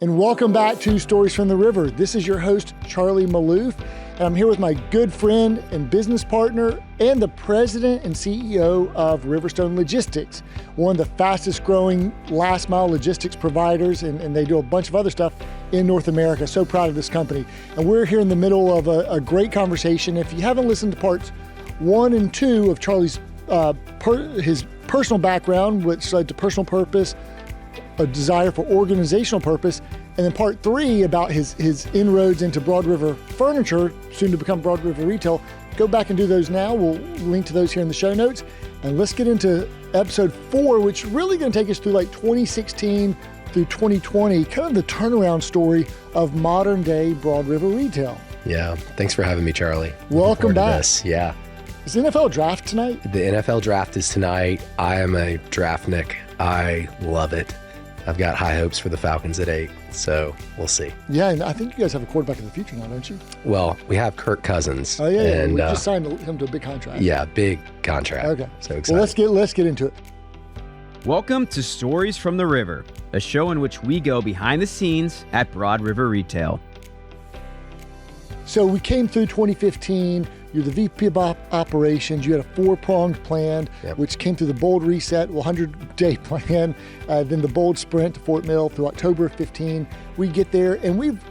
And welcome back to Stories from the River. This is your host, Charlie Malouf, and I'm here with my good friend and business partner and the president and CEO of Riverstone Logistics, one of the fastest growing last mile logistics providers, and they do a bunch of other stuff in North America. So proud of this company. And we're here in the middle of a great conversation. If you haven't listened to parts 1 and 2 of Charlie's his personal background, which led to personal purpose, a desire for organizational purpose, and then part 3 about his inroads into Broad River Furniture, soon to become Broad River Retail. Go back and do those now. We'll link to those here in the show notes. And let's get into episode 4, which is really going to take us through like 2016 through 2020, kind of the turnaround story of modern day Broad River Retail. Yeah. Thanks for having me, Charlie. Welcome back. Yeah. Is the NFL draft tonight? The NFL draft is tonight. I am a draftnik. I love it. I've got high hopes for the Falcons at 8, so we'll see. Yeah, and I think you guys have a quarterback of the future now, don't you? Well, we have Kirk Cousins. Oh, yeah, and, we just signed him to a big contract. Yeah, big contract. Okay. So excited. Well, let's get into it. Welcome to Stories from the River, a show in which we go behind the scenes at Broad River Retail. So we came through 2015. You're the VP of Operations. You had a 4-pronged plan, which came through the bold reset, 100-day plan, then the bold sprint to Fort Mill through October of 15. We get there, and we've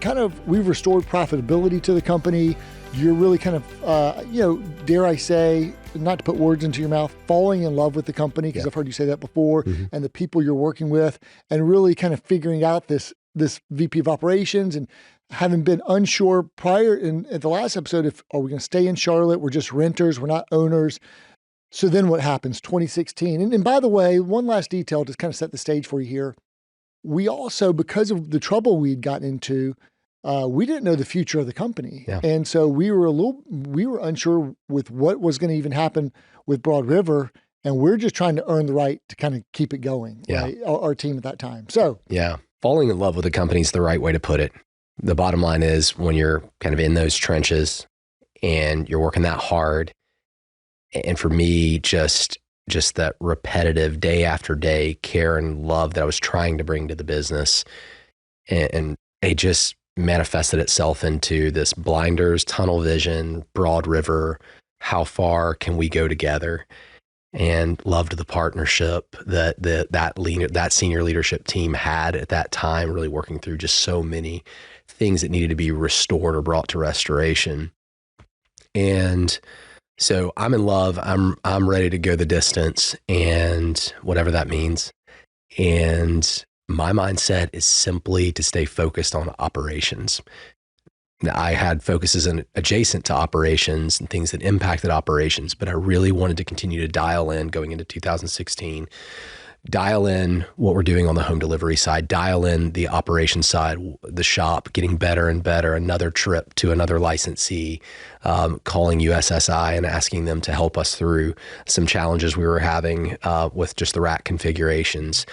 restored profitability to the company. You're really kind of, dare I say, not to put words into your mouth, falling in love with the company, because I've heard you say that before, and the people you're working with, and really kind of figuring out this VP of Operations, and having been unsure prior at the last episode, are we going to stay in Charlotte? We're just renters. We're not owners. So then what happens? 2016. And by the way, one last detail to kind of set the stage for you here. We also, because of the trouble we'd gotten into, we didn't know the future of the company. Yeah. And so we were unsure with what was going to even happen with Broad River. And we're just trying to earn the right to kind of keep it going, right? Our team at that time. So yeah, falling in love with the company is the right way to put it. The bottom line is when you're kind of in those trenches and you're working that hard, and for me, just that repetitive day after day care and love that I was trying to bring to the business, and it just manifested itself into this blinders, tunnel vision, Broad River, how far can we go together? And loved the partnership that senior leadership team had at that time, really working through just so many things that needed to be restored or brought to restoration. And so I'm in love. I'm ready to go the distance, and whatever that means. And my mindset is simply to stay focused on operations. I had focuses adjacent to operations and things that impacted operations, but I really wanted to continue to dial in going into 2016, dial in what we're doing on the home delivery side, dial in the operations side, the shop, getting better and better, another trip to another licensee, calling USSI and asking them to help us through some challenges we were having with just the rack configurations,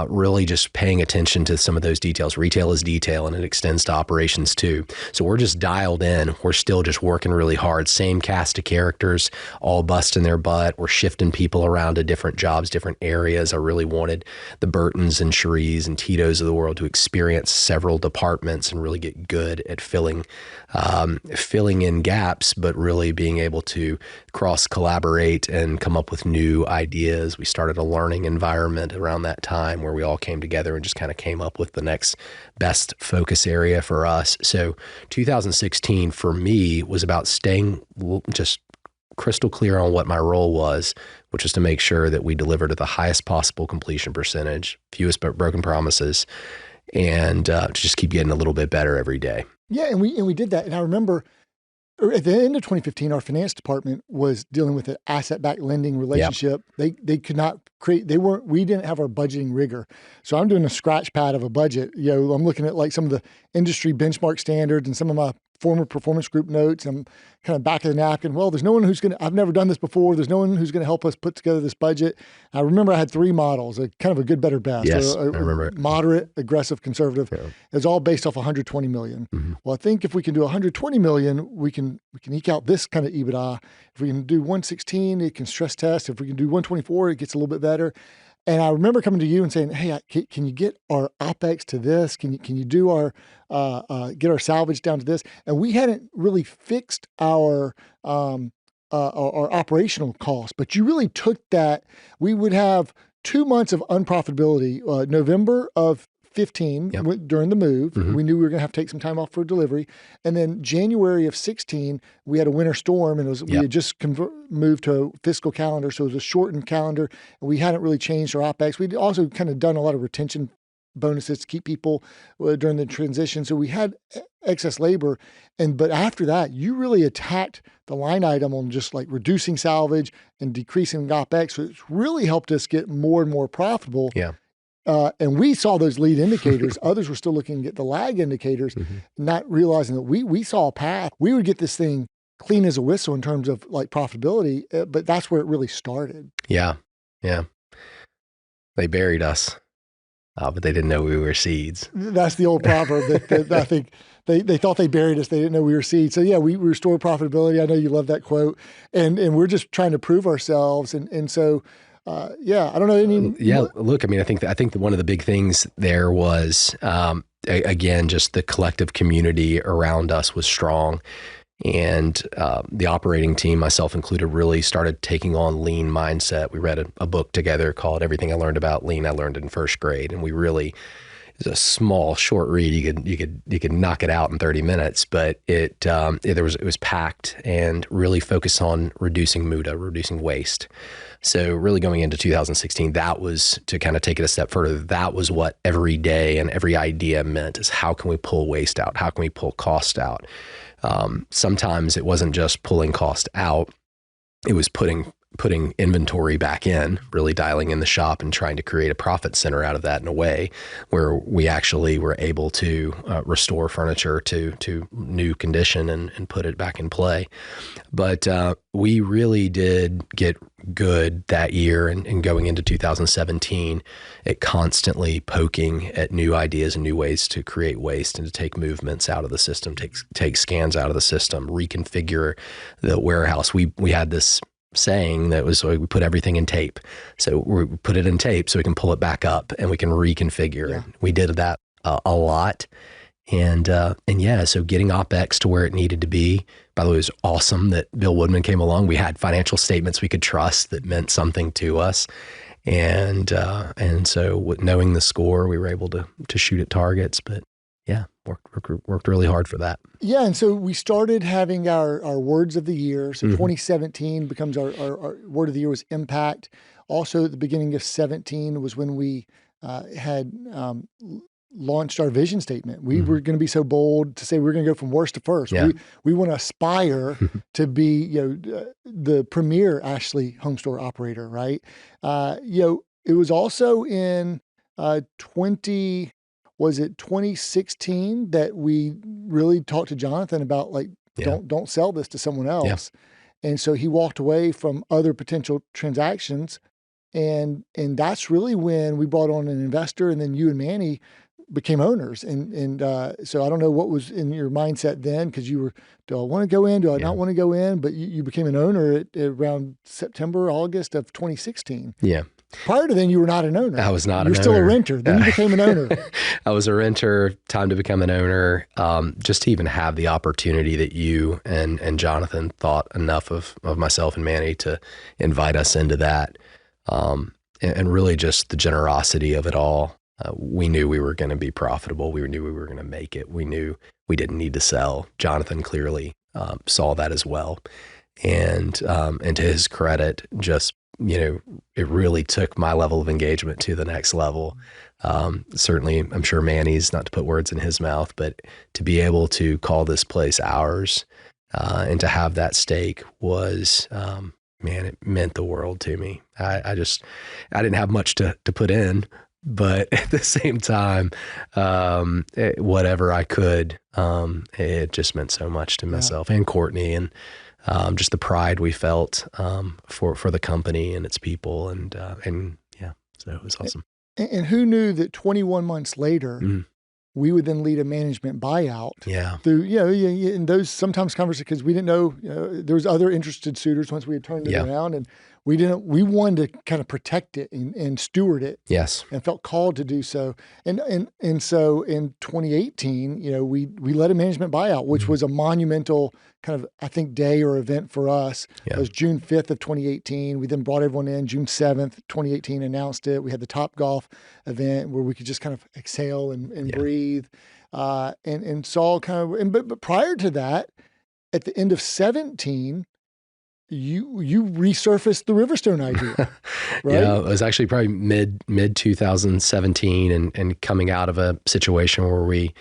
really just paying attention to some of those details. Retail is detail, and it extends to operations too. So we're just dialed in. We're still just working really hard. Same cast of characters, all busting their butt. We're shifting people around to different jobs, different areas. I really wanted the Burtons and Cheries and Tito's of the world to experience several departments and really get good at filling in gaps, but really being able to cross-collaborate and come up with new ideas. We started a learning environment around that time where we all came together and just kind of came up with the next best focus area for us. So 2016 for me was about staying just crystal clear on what my role was, which was to make sure that we delivered at the highest possible completion percentage, fewest broken promises, and to just keep getting a little bit better every day. Yeah, and we did that. And I remember at the end of 2015, our finance department was dealing with an asset-backed lending relationship. Yep. They could not create, we didn't have our budgeting rigor. So I'm doing a scratch pad of a budget. I'm looking at like some of the industry benchmark standards and some of my former performance group notes. I'm kind of back of the napkin. Well, there's no one I've never done this before. There's no one who's going to help us put together this budget. I remember I had 3 models, kind of a good, better, best. Yes, I remember it. Moderate, aggressive, conservative. Yeah. It's all based off 120 million. Mm-hmm. Well, I think if we can do 120 million, we can eke out this kind of EBITDA. If we can do 116, it can stress test. If we can do 124, it gets a little bit better. And I remember coming to you and saying, "Hey, can you get our OpEx to this? Can you do our get our salvage down to this?" And we hadn't really fixed our operational costs, but you really took that. We would have 2 months of unprofitability. November of 15 during the move, we knew we were going to have to take some time off for delivery, and then January of 16, we had a winter storm, and we had just moved to a fiscal calendar, so it was a shortened calendar, and we hadn't really changed our OpEx. We'd also kind of done a lot of retention bonuses to keep people during the transition, so we had excess labor, but after that, you really attacked the line item on just like reducing salvage and decreasing OpEx, so it's really helped us get more and more profitable. And we saw those lead indicators. Others were still looking at the lag indicators, not realizing that we saw a path. We would get this thing clean as a whistle in terms of like profitability, but that's where it really started. Yeah. They buried us, but they didn't know we were seeds. That's the old proverb that I think they thought they buried us. They didn't know we were seeds. So yeah, we restored profitability. I know you love that quote. And we're just trying to prove ourselves. And so, I don't know. Look, I mean, I think that one of the big things there was, again, just the collective community around us was strong. And the operating team, myself included, really started taking on lean mindset. We read a book together called Everything I Learned About Lean I Learned in First Grade. And we really, it's a small, short read. You could knock it out in 30 minutes, but it was packed and really focused on reducing muda, reducing waste. So really going into 2016, that was, to kind of take it a step further, that was what every day and every idea meant, is how can we pull waste out? How can we pull cost out? Sometimes it wasn't just pulling cost out, it was putting inventory back in, really dialing in the shop and trying to create a profit center out of that in a way where we actually were able to restore furniture to new condition and put it back in play. But we really did get good that year, and going into 2017 at constantly poking at new ideas and new ways to create waste and to take movements out of the system, take scans out of the system, reconfigure the warehouse. We had this saying that was, we put everything in tape. So we put it in tape so we can pull it back up and we can reconfigure. Yeah. We did that a lot. And so getting OpEx to where it needed to be. By the way, it was awesome that Bill Woodman came along. We had financial statements we could trust that meant something to us. And so knowing the score, we were able to shoot at targets, but worked really hard for that. Yeah, and so we started having our words of the year. So 2017 becomes our word of the year was impact. Also at the beginning of 17 was when we had launched our vision statement. We were going to be so bold to say we're going to go from worst to first. Yeah. We want to aspire to be the premier Ashley home store operator, right? It was also in 2016 that we really talked to Jonathan about don't sell this to someone else. Yeah. And so he walked away from other potential transactions. And that's really when we brought on an investor, and then you and Manny became owners. And so I don't know what was in your mindset then, because you were, do I want to go in? Do I not want to go in? But you became an owner at around September, August of 2016. Yeah. Prior to then, you were not an owner. I was not an owner. You were still a renter. Then you became an owner. I was a renter, time to become an owner. Just to even have the opportunity that you and Jonathan thought enough of myself and Manny to invite us into that. And really just the generosity of it all. We knew we were going to be profitable. We knew we were going to make it. We knew we didn't need to sell. Jonathan clearly saw that as well. And to his credit, just, it really took my level of engagement to the next level. Certainly, I'm sure Manny's, not to put words in his mouth, but to be able to call this place ours and to have that stake was, it meant the world to me. I didn't have much to put in, but at the same time, whatever I could, it just meant so much to myself and Courtney, and just the pride we felt for the company and its people, and so it was awesome. And who knew that 21 months later, we would then lead a management buyout. Yeah. Through, and those sometimes conversations, because we didn't know, there was other interested suitors once we had turned it around, and we wanted to kind of protect it and steward it. Yes. And felt called to do so. And so in 2018, we led a management buyout, which was a monumental kind of, I think, day or event for us. It was June 5th of 2018. We then brought everyone in June 7th, 2018, announced it. We had the Top Golf event where we could just kind of exhale and breathe, and saw kind of, but prior to that, at the end of 17, you resurfaced the Riverstone idea, right? Yeah, it was actually probably mid 2017, and coming out of a situation where we,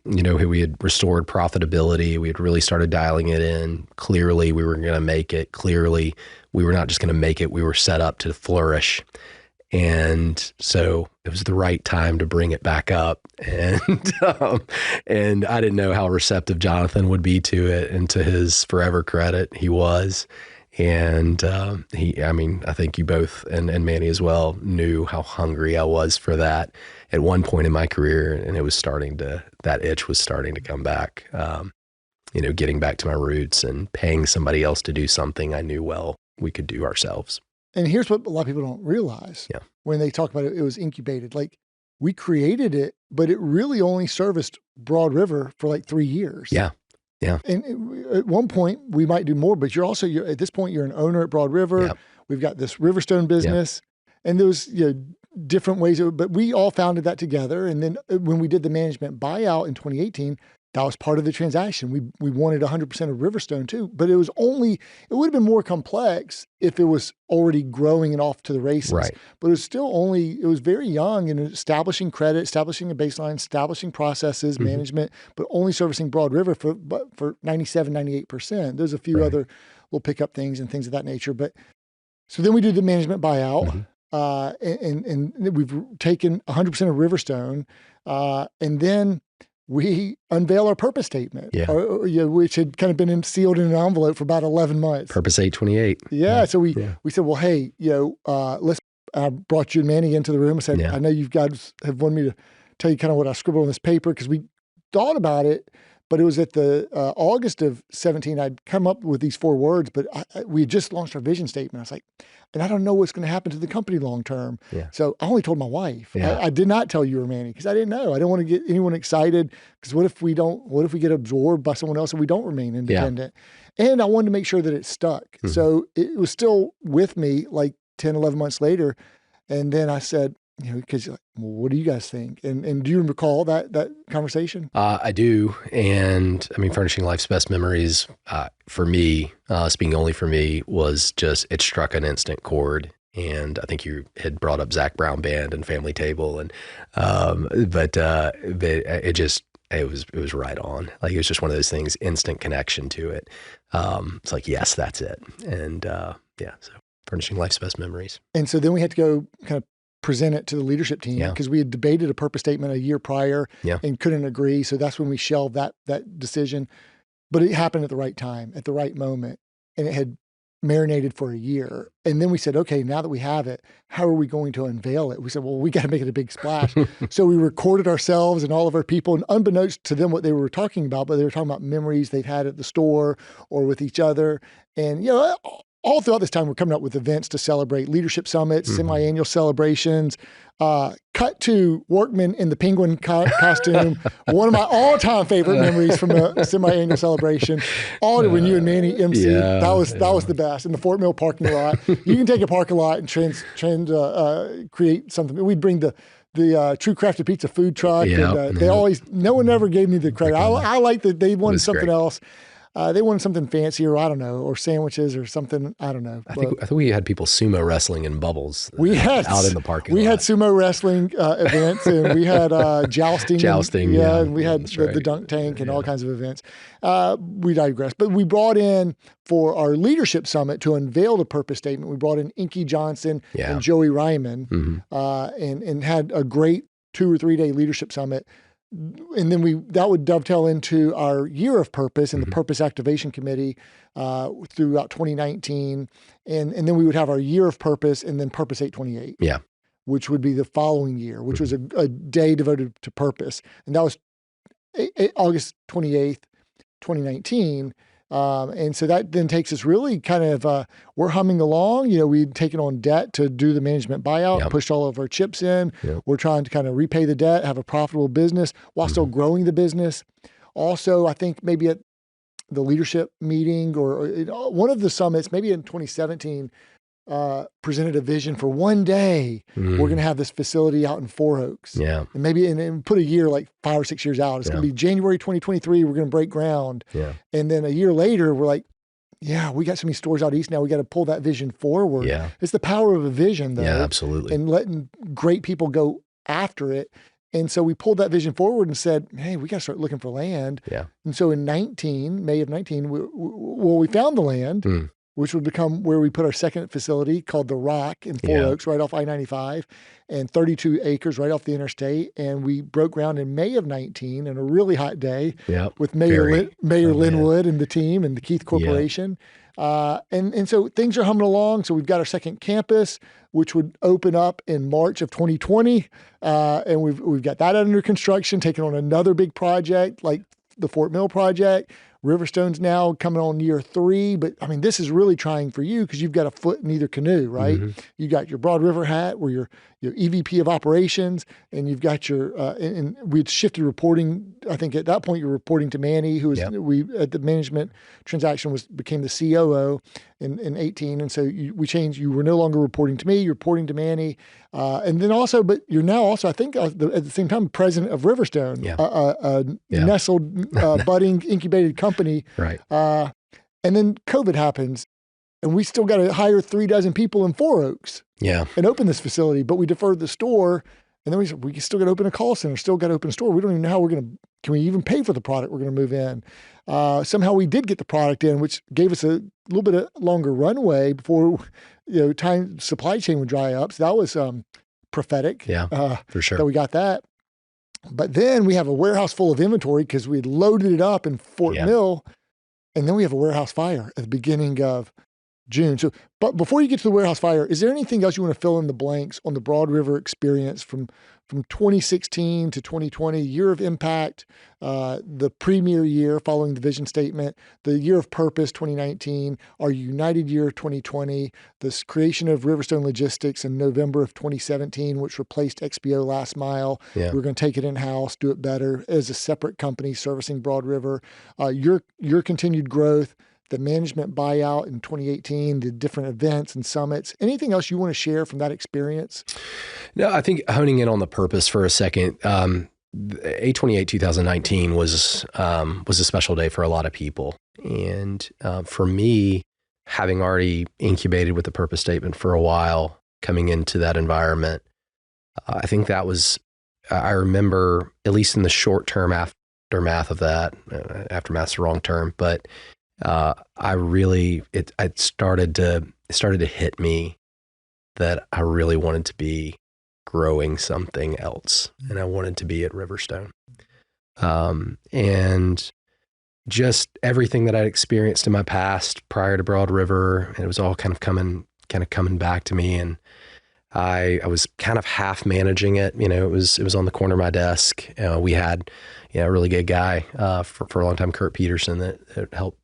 we had restored profitability. We had really started dialing it in. Clearly, we were going to make it. Clearly, we were not just going to make it. We were set up to flourish. And so it was the right time to bring it back up. And I didn't know how receptive Jonathan would be to it, and to his forever credit, he was. And I think you both and Manny as well knew how hungry I was for that at one point in my career. And it was that itch was starting to come back, getting back to my roots and paying somebody else to do something I knew well we could do ourselves. And here's what a lot of people don't realize when they talk about it. It was incubated. Like, we created it, but it really only serviced Broad River for like 3 years. Yeah. And at one point we might do more, but you're at this point, you're an owner at Broad River. Yep. We've got this Riverstone business, and there was different ways. But we all founded that together. And then when we did the management buyout in 2018, that was part of the transaction. We wanted 100% of Riverstone too, but it would have been more complex if it was already growing and off to the races. Right. But it was very young in establishing credit, establishing a baseline, establishing processes, management, but only servicing Broad River for 97, 98%. There's a few other little pickup things and things of that nature. But so then we did the management buyout, and we've taken 100% of Riverstone, and then we unveil our purpose statement, which had kind of been sealed in an envelope for about 11 months. Purpose 828. Yeah. So we said, well, hey, I brought you and Manny into the room and said, I know you guys have wanted me to tell you kind of what I scribbled on this paper, because we thought about it, but it was at the August of 17, I'd come up with these 4 words, but we had just launched our vision statement. I was like, and I don't know what's going to happen to the company long term. Yeah. So I only told my wife. Yeah. I did not tell you or Manny, because I didn't know. I didn't want to get anyone excited, because what if we get absorbed by someone else and we don't remain independent? Yeah. And I wanted to make sure that it stuck. Mm-hmm. So it was still with me like 10, 11 months later. And then I said, because you're like, well, what do you guys think? And do you recall that conversation? I do. And I mean, Furnishing Life's best memories for me, speaking only for me, was just, it struck an instant chord. And I think you had brought up Zach Brown Band and Family Table, and but it was right on. Like, it was just one of those things, instant connection to it. It's like, yes, that's it. And so Furnishing Life's best memories. And so then we had to go kind of present it to the leadership team, because we had debated a purpose statement a year prior and couldn't agree. So that's when we shelved that decision. But it happened at the right time, at the right moment, and it had marinated for a year. And then we said, okay, now that we have it, how are we going to unveil it? We said, well, we got to make it a big splash. So we recorded ourselves and all of our people, and unbeknownst to them what they were talking about, but they were talking about memories they've had at the store or with each other. And, all throughout this time, we're coming up with events to celebrate, leadership summits, semi-annual celebrations. Cut to Workman in the penguin costume. One of my all-time favorite memories from a semi-annual celebration. When you and Manny MC, that was the best, in the Fort Mill parking lot. You can take a parking lot and create something. We'd bring the True Crafted Pizza food truck. No one ever gave me the credit. I like that they wanted something else. They wanted something fancier, I don't know, or sandwiches or something, I don't know. I think we had people sumo wrestling in bubbles out in the parking lot. We had sumo wrestling events, and we had jousting. And we had the dunk tank and all kinds of events. We digress. But we brought in, for our leadership summit, to unveil the purpose statement, we brought in Inky Johnson and Joey Ryman, and had a great 2 or 3 day leadership summit. And then that would dovetail into our year of purpose and the Purpose Activation Committee throughout 2019. And then we would have our year of purpose, and then Purpose 828, which would be the following year, which was a day devoted to purpose. And that was August 28th, 2019. And so that then takes us really kind of, we're humming along. We'd taken on debt to do the management buyout, pushed all of our chips in. We're trying to kind of repay the debt, have a profitable business while still growing the business. Also, I think maybe at the leadership meeting or one of the summits, maybe in 2017, presented a vision for one day we're going to have this facility out in Four Oaks. And maybe and put a year like 5 or 6 years out. It's going to be January 2023. We're going to break ground. And then a year later, we're like, we got so many stores out east now. We got to pull that vision forward. It's the power of a vision, though. Absolutely. And letting great people go after it. And so we pulled that vision forward and said, hey, we got to start looking for land. And so in May of 19, we found the land, which would become where we put our second facility called The Rock in Four Oaks, right off I-95, and 32 acres right off the interstate. And we broke ground in May of 19 on a really hot day with Mayor Linwood and the team and the Keith Corporation. And so things are humming along. So we've got our second campus, which would open up in March of 2020. And we've got that under construction, taking on another big project like the Fort Mill project. Riverstone's now coming on year 3, but I mean, this is really trying for you because you've got a foot in either canoe, right? You got your Broad River hat where you're EVP of operations, and you've got your, and we'd shifted reporting. I think at that point you're reporting to Manny, who was, at the management transaction became the COO in 18. And so we changed, you were no longer reporting to me, you're reporting to Manny. And then also, but you're now also, I think at the same time, president of Riverstone, nestled, budding, incubated company. And then COVID happens, and we still got to hire 36 people in Four Oaks and open this facility, but we deferred the store. And then we said, we still got to open a call center, still got to open a store. We don't even know how can we even pay for the product we're going to move in? Somehow we did get the product in, which gave us a little bit of longer runway before, supply chain would dry up. So that was prophetic. For sure. That we got that. But then we have a warehouse full of inventory because we loaded it up in Fort Mill, and then we have a warehouse fire at the beginning of June. So, but before you get to the warehouse fire, is there anything else you want to fill in the blanks on the Broad River experience from 2016 to 2020, year of impact, the premier year following the vision statement, the year of purpose, 2019, our United year, 2020, this creation of Riverstone Logistics in November of 2017, which replaced XPO Last Mile. We're going to take it in-house, do it better as a separate company servicing Broad River, your continued growth, the management buyout in 2018, the different events and summits. Anything else you want to share from that experience? No, I think honing in on the purpose for a second, 8/28/2019 was a special day for a lot of people. And for me, having already incubated with the purpose statement for a while, coming into that environment, I think that was, I remember, at least in the short term aftermath of that, aftermath's the wrong term, but it started to hit me that I really wanted to be growing something else, and I wanted to be at Riverstone. And just everything that I'd experienced in my past prior to Broad River, it was all kind of coming back to me, and I was kind of half managing it. It was on the corner of my desk. We had, a really good guy for a long time, Kurt Peterson, that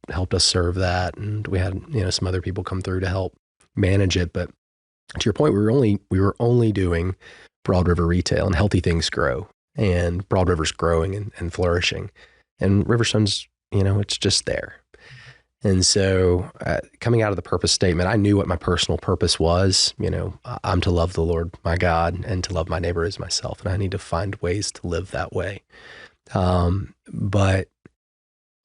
helped us serve that, and we had some other people come through to help manage it. But to your point, we were only doing Broad River retail, and healthy things grow, and Broad River's growing and flourishing, and Riverstone's it's just there. And so coming out of the purpose statement, I knew what my personal purpose was. I'm to love the Lord, my God, and to love my neighbor as myself. And I need to find ways to live that way. But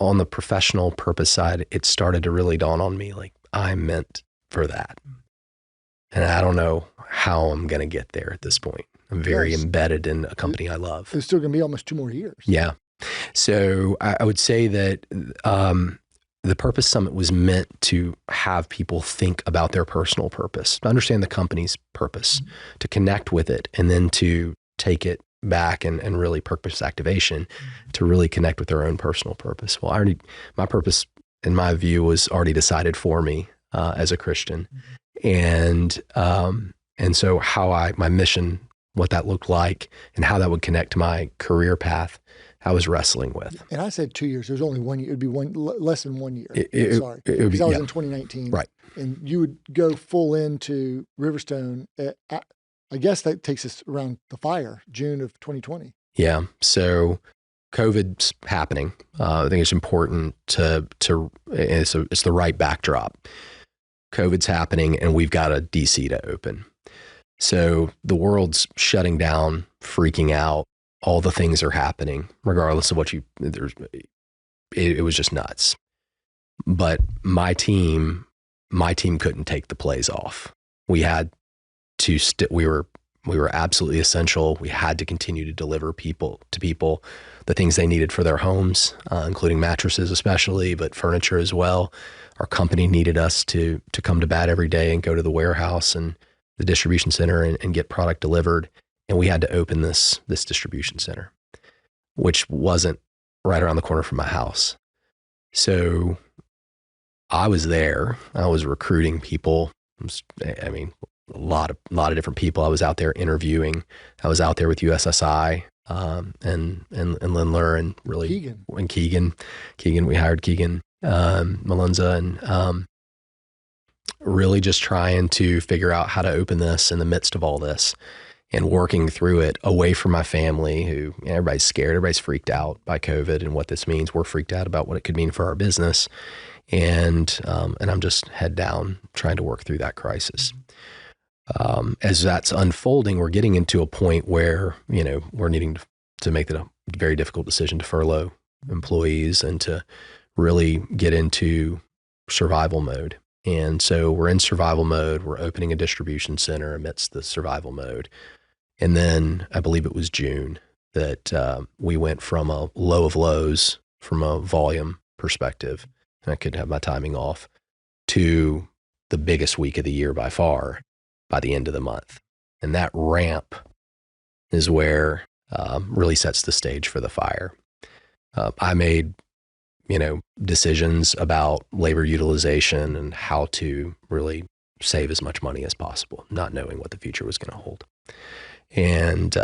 on the professional purpose side, it started to really dawn on me, like, I'm meant for that. And I don't know how I'm going to get there at this point. I'm very embedded in a company I love. It's still going to be almost 2 more years. Yeah. So I would say that, the Purpose Summit was meant to have people think about their personal purpose, to understand the company's purpose, to connect with it, and then to take it back and really purpose activation, to really connect with their own personal purpose. Well, my purpose, in my view, was already decided for me as a Christian. And so my mission what that looked like and how that would connect to my career path, I was wrestling with. And I said 2 years. There was only 1 year. It'd be less than 1 year. Sorry. It would be, Because I was in 2019. Right. And you would go full into Riverstone. I guess that takes us around the fire, June of 2020. Yeah. So COVID's happening. I think it's important it's the right backdrop. COVID's happening and we've got a DC to open. So the world's shutting down, freaking out. All the things are happening, regardless of it was just nuts. But my team couldn't take the plays off. We had to, we were absolutely essential. We had to continue to deliver people the things they needed for their homes, including mattresses especially, but furniture as well. Our company needed us to come to bat every day and go to the warehouse and the distribution center and get product delivered. And we had to open this distribution center, which wasn't right around the corner from my house. So I was there. I was recruiting people. I mean, a lot of different people. I was out there interviewing. I was out there with USSI and Lindler and really Keegan. And Keegan. We hired Keegan Malunza and really just trying to figure out how to open this in the midst of all this and working through it away from my family who everybody's scared. Everybody's freaked out by COVID and what this means. We're freaked out about what it could mean for our business. And I'm just head down trying to work through that crisis. As that's unfolding, we're getting into a point where, we're needing to make a very difficult decision to furlough employees and to really get into survival mode. And so we're in survival mode. We're opening a distribution center amidst the survival mode. And then I believe it was June that we went from a low of lows from a volume perspective, and I could have my timing off, to the biggest week of the year by far by the end of the month. And that ramp is where really sets the stage for the fire. I made decisions about labor utilization and how to really save as much money as possible, not knowing what the future was going to hold. And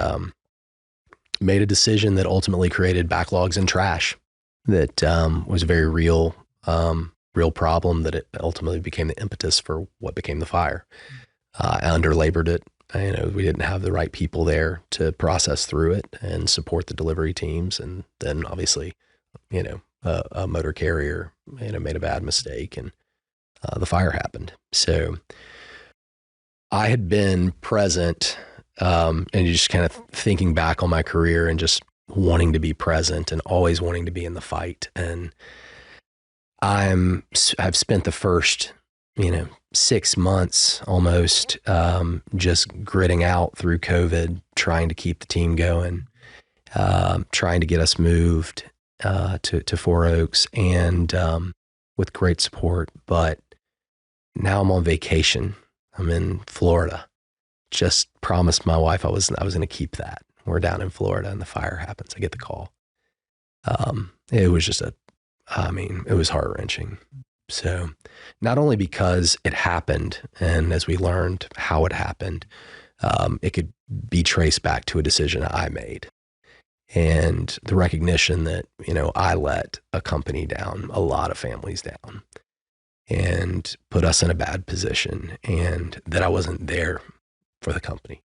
made a decision that ultimately created backlogs and trash that was a very real problem that it ultimately became the impetus for what became the fire. I underlabored it. We didn't have the right people there to process through it and support the delivery teams. And then obviously, a motor carrier, made a bad mistake and the fire happened. So I had been present and just kind of thinking back on my career and just wanting to be present and always wanting to be in the fight. And I've spent the first, 6 months almost just gritting out through COVID, trying to keep the team going, trying to get us moved to Four Oaks and with great support. But now I'm on vacation. I'm in Florida. Just promised my wife I was going to keep that. We're down in Florida and the fire happens. I get the call. It was just it was heart-wrenching. So not only because it happened and as we learned how it happened, it could be traced back to a decision I made. And the recognition that, I let a company down, a lot of families down, and put us in a bad position, and that I wasn't there for the company.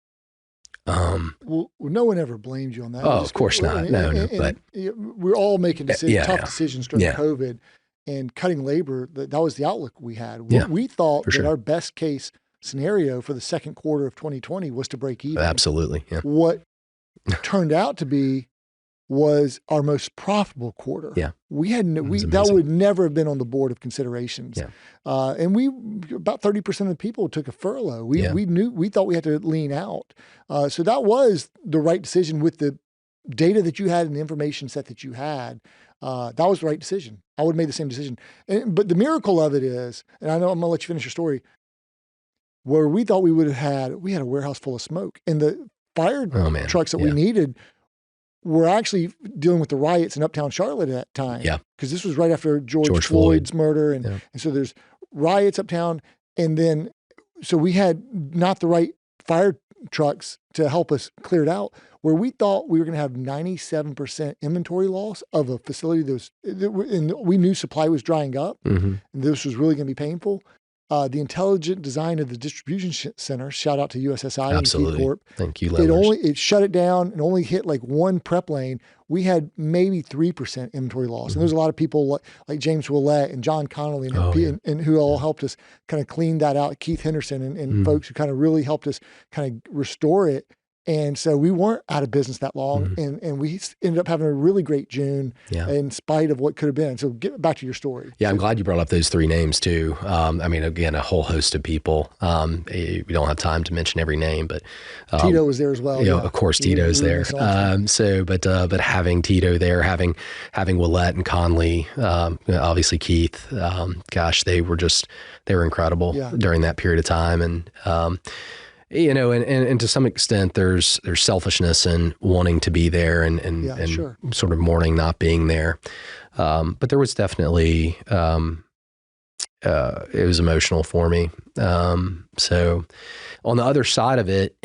Well, no one ever blamed you on that. Oh, of course not. But we're all making tough decisions during COVID and cutting labor. That was the outlook we had. We thought that our best case scenario for the second quarter of 2020 was to break even. Absolutely. Yeah. What turned out to be was our most profitable quarter. Yeah. That would never have been on the board of considerations. Yeah. And about 30% of the people took a furlough. We thought we had to lean out. So that was the right decision with the data that you had and the information set that you had. That was the right decision. I would have made the same decision. But the miracle of it is, and I know I'm going to let you finish your story, where we thought we had a warehouse full of smoke, and the fire trucks that we needed were actually dealing with the riots in Uptown Charlotte at that time. Yeah. Because this was right after George Floyd's murder. And so there's riots uptown. And then, so we had not the right fire trucks to help us clear it out, where we thought we were going to have 97% inventory loss of a facility and we knew supply was drying up, and this was really going to be painful. The intelligent design of the distribution center, shout out to USSI and Keith Corp. Thank you, it shut it down and only hit like one prep lane. We had maybe 3% inventory loss. And there's a lot of people like James Willett and John Connolly and who all helped us kind of clean that out. Keith Henderson and folks who kind of really helped us kind of restore it. And so we weren't out of business that long, and we ended up having a really great June in spite of what could have been. So get back to your story. Yeah, I'm glad you brought up those three names too. I mean, again, a whole host of people. We don't have time to mention every name, but Tito was there as well. Of course, Tito's there. But having Tito there, having Willett and Conley, obviously Keith. They were incredible during that period of time, and. And to some extent, there's selfishness in wanting to be there and sort of mourning not being there. But there was definitely, it was emotional for me. So on the other side of it,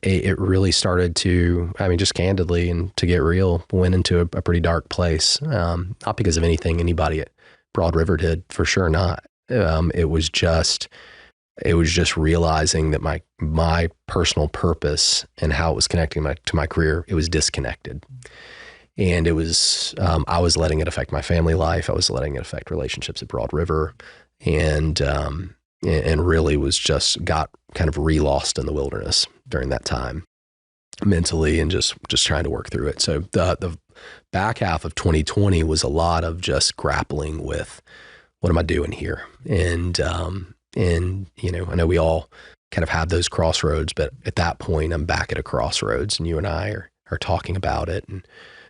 it really started to, just candidly and to get real, went into a pretty dark place. Not because of anything anybody at Broad River did, for sure not. It was just realizing that my personal purpose and how it was connecting to my career, it was disconnected. And it was, I was letting it affect my family life. I was letting it affect relationships at Broad River, and really was got kind of re-lost in the wilderness during that time mentally, and just trying to work through it. So the back half of 2020 was a lot of just grappling with, what am I doing here? And I know we all kind of have those crossroads, but at that point I'm back at a crossroads, and you and I are talking about it. And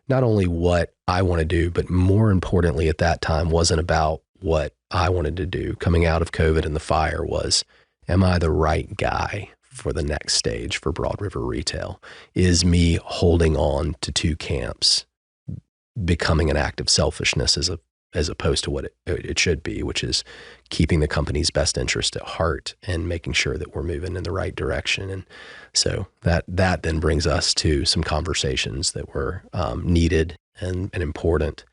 not only what I want to do, but more importantly at that time wasn't about what I wanted to do. Coming out of COVID and the fire was, am I the right guy for the next stage for Broad River Retail? Is me holding on to two camps becoming an act of selfishness as opposed to what it should be, which is keeping the company's best interest at heart and making sure that we're moving in the right direction. And so that then brings us to some conversations that were needed and important,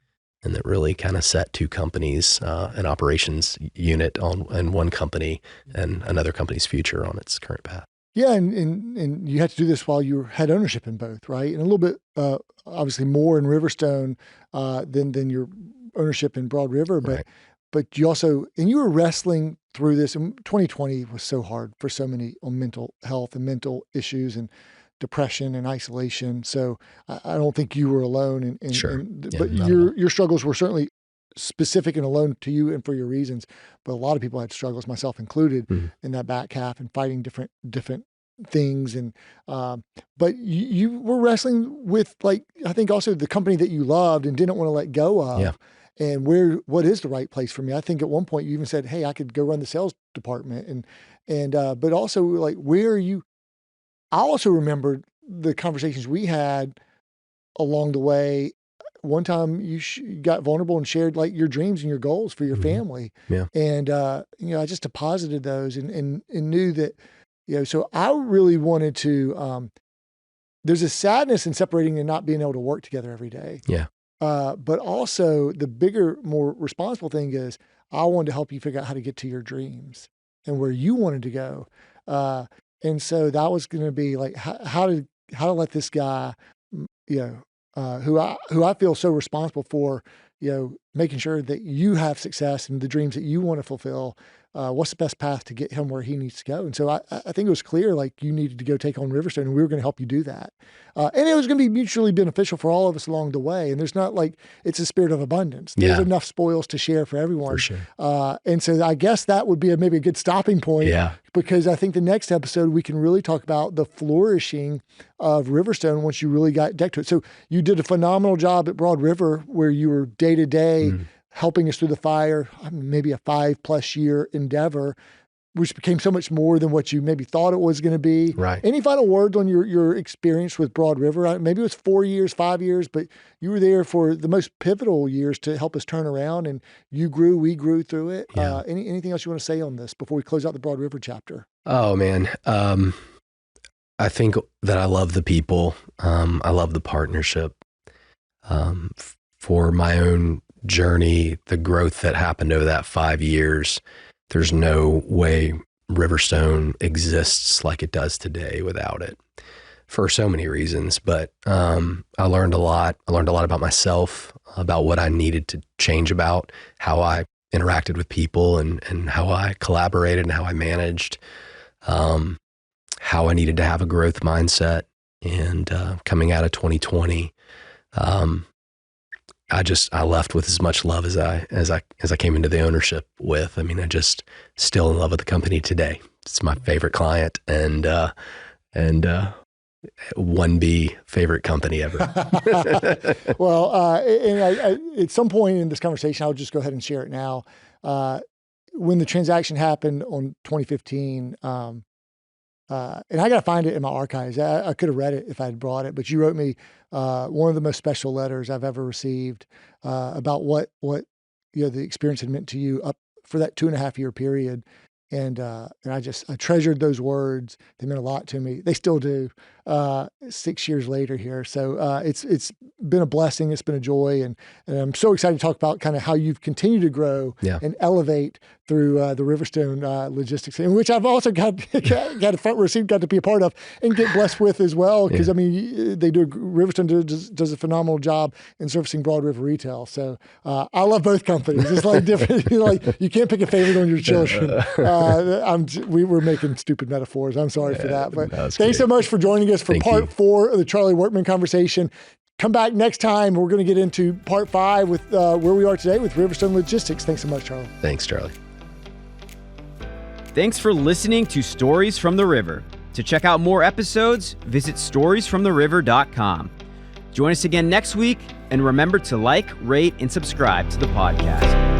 and that really kind of set two companies, an operations unit and one company, and another company's future on its current path. Yeah, and you had to do this while you had ownership in both, right? And a little bit, obviously more in Riverstone than your ownership in Broad River, but you also, and you were wrestling through this. And 2020 was so hard for so many on mental health and mental issues and depression and isolation. So I don't think you were alone. But your struggles were certainly specific and alone to you and for your reasons. But a lot of people had struggles, myself included, in that back half and fighting different things. And but you were wrestling with, like, I think also the company that you loved and didn't want to let go of. Yeah. And what is the right place for me? I think at one point you even said, hey, I could go run the sales department. And but also, like, where are you? I also remembered the conversations we had along the way. One time you got vulnerable and shared, like, your dreams and your goals for your family. Yeah. And, I just deposited those and knew that, so I really wanted to, there's a sadness in separating and not being able to work together every day. Yeah. But also the bigger, more responsible thing is I wanted to help you figure out how to get to your dreams and where you wanted to go. And so that was going to be like, how to let this guy, who I feel so responsible for, making sure that you have success and the dreams that you want to fulfill. What's the best path to get him where he needs to go? And so I think it was clear, like, you needed to go take on Riverstone, and we were going to help you do that. And it was going to be mutually beneficial for all of us along the way. And there's not, like, it's a spirit of abundance. There's enough spoils to share for everyone. For sure. And so I guess that would be maybe a good stopping point. Yeah. Because I think the next episode we can really talk about the flourishing of Riverstone once you really got decked to it. So you did a phenomenal job at Broad River, where you were day to day helping us through the fire, maybe a 5+ year endeavor, which became so much more than what you maybe thought it was going to be. Right. Any final words on your experience with Broad River? Maybe it was 4 years, 5 years, but you were there for the most pivotal years to help us turn around, and you grew, we grew through it. Yeah. Anything else you want to say on this before we close out the Broad River chapter? Oh man. I think that I love the people. I love the partnership. For my own journey, the growth that happened over that 5 years, there's no way Riverstone exists like it does today without it, for so many reasons. But I learned a lot. I learned a lot about myself, about what I needed to change about, how I interacted with people and how I collaborated and how I managed, how I needed to have a growth mindset. And coming out of 2020, I left with as much love as I came into the ownership with. I mean, I just still in love with the company today. It's my favorite client and 1B favorite company ever. Well, and I, at some point in this conversation, I'll just go ahead and share it now. When the transaction happened on 2015, and I got to find it in my archives. I could have read it if I had brought it, but you wrote me one of the most special letters I've ever received about what the experience had meant to you up for that 2.5 year period. And I treasured those words. They meant a lot to me. They still do 6 years later here. So it's been a blessing. It's been a joy. And I'm so excited to talk about kind of how you've continued to grow and elevate through the Riverstone Logistics, in which I've also got a front row seat, got to be a part of and get blessed with as well. Because I mean, Riverstone does a phenomenal job in servicing Broad River Retail. So I love both companies. It's like different. You can't pick a favorite on your children. We were making stupid metaphors. I'm sorry for that. But thanks so much for joining us for part 4 of the Charlie Workmon conversation. Come back next time. We're going to get into part 5 with where we are today with Riverstone Logistics. Thanks so much, Charlie. Thanks, Charlie. Thanks for listening to Stories from the River. To check out more episodes, visit storiesfromtheriver.com. Join us again next week, and remember to like, rate, and subscribe to the podcast.